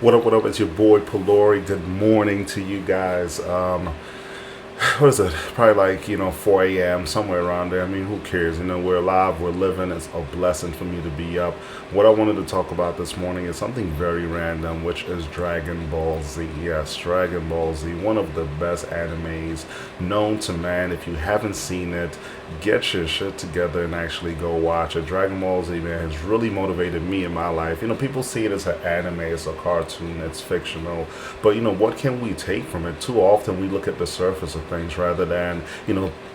What up? It's your boy Pelori. Good morning to you guys. What is it? Probably like, 4 a.m., somewhere around there. I mean, who cares? We're alive, we're living. It's a blessing for me to be up. What I wanted to talk about this morning is something very random, which is Dragon Ball Z. Yes, Dragon Ball Z, one of the best animes known to man. If you haven't seen it, get your shit together and actually go watch it. Dragon Ball Z, man, has really motivated me in my life. People see it as an anime, it's a cartoon, it's fictional. But, what can we take from it? Too often we look at the surface of things rather than,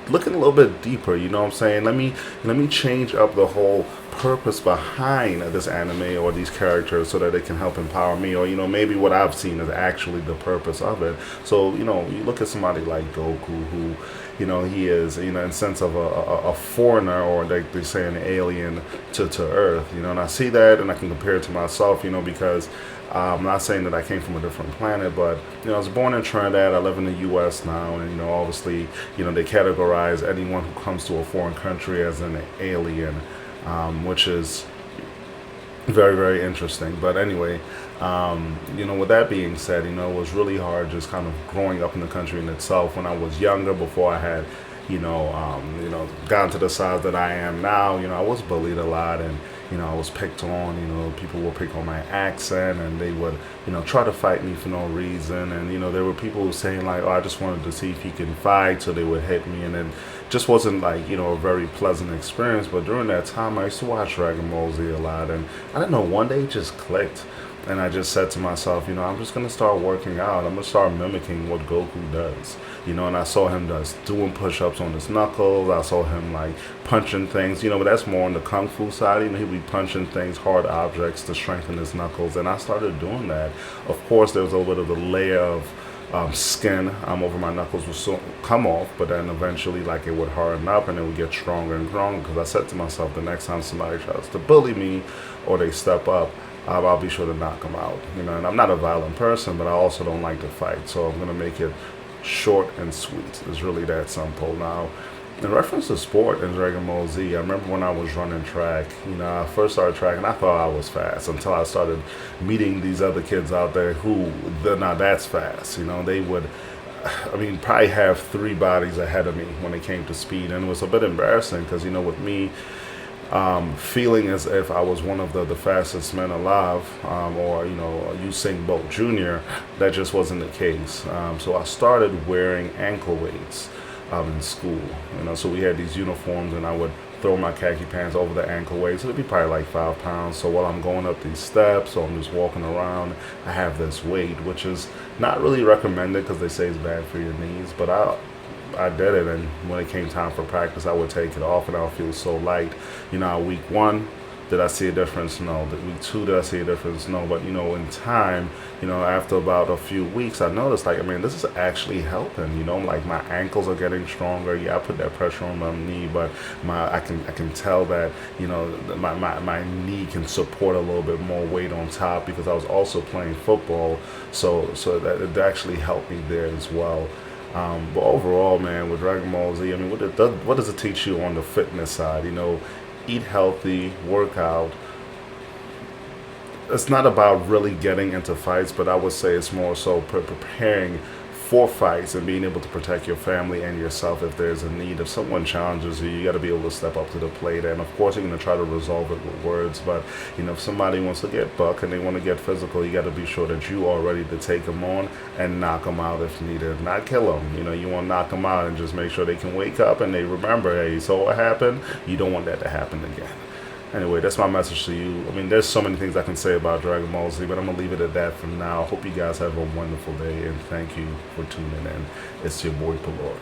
looking a little bit deeper. You know what I'm saying? Let me change up the whole purpose behind this anime or these characters so that it can help empower me, or maybe what I've seen is actually the purpose of it. So you look at somebody like Goku, who he is, in a sense of a foreigner, or they say an alien to Earth, and I see that and I can compare it to myself, because I'm not saying that I came from a different planet, but I was born in Trinidad. I live in the U.S. now, and obviously, they categorize anyone who comes to a foreign country as an alien, which is very, very interesting. But anyway, with that being said, it was really hard just kind of growing up in the country in itself. When I was younger, before I had gotten to the size that I am now, I was bullied a lot, and I was picked on. People would pick on my accent, and they would try to fight me for no reason. And there were people who were saying like, oh, I just wanted to see if you can fight, so they would hit me, and it just wasn't like a very pleasant experience. But during that time, I used to watch Dragon Ball Z a lot, and I don't know, one day it just clicked. And I just said to myself, I'm just going to start working out. I'm going to start mimicking what Goku does. And I saw him just doing push-ups on his knuckles. I saw him like punching things, but that's more on the kung fu side. He'd be punching things, hard objects to strengthen his knuckles. And I started doing that. Of course, there was a little bit of the layer of skin over my knuckles would so come off, but then eventually like it would harden up and it would get stronger and stronger, because I said to myself, the next time somebody tries to bully me or they step up, I'll be sure to knock them out. And I'm not a violent person, but I also don't like to fight. So I'm going to make it short and sweet. It's really that simple. Now, in reference to sport in Dragon Ball Z, I remember when I was running track, I first started track and I thought I was fast until I started meeting these other kids out there who, they're not that fast. They would, probably have 3 bodies ahead of me when it came to speed. And it was a bit embarrassing because, with me, feeling as if I was one of the fastest men alive, or Usain Bolt Jr., that just wasn't the case. So I started wearing ankle weights in school. So we had these uniforms, and I would throw my khaki pants over the ankle weights. So it'd be probably like 5 pounds. So while I'm going up these steps, or I'm just walking around, I have this weight, which is not really recommended because they say it's bad for your knees. But I did it, and when it came time for practice, I would take it off, and I would feel so light. Week 1, did I see a difference? No. Week 2, did I see a difference? No. But in time, after about a few weeks, I noticed like, this is actually helping. Like my ankles are getting stronger. Yeah, I put that pressure on my knee, but I can tell that my knee can support a little bit more weight on top, because I was also playing football, so that it actually helped me there as well. But overall, man, with Dragon Ball Z, what does it teach you on the fitness side? Eat healthy, work out. It's not about really getting into fights, but I would say it's more so preparing for fights and being able to protect your family and yourself if there's a need. If someone challenges you, you got to be able to step up to the plate. And of course, you're going to try to resolve it with words. But, if somebody wants to get buck and they want to get physical, you got to be sure that you are ready to take them on and knock them out if needed. Not kill them. You want to knock them out and just make sure they can wake up and they remember, hey, so what happened? You don't want that to happen again. Anyway, that's my message to you. There's so many things I can say about Dragon Ball Z, but I'm going to leave it at that for now. Hope you guys have a wonderful day, and thank you for tuning in. It's your boy Pelori.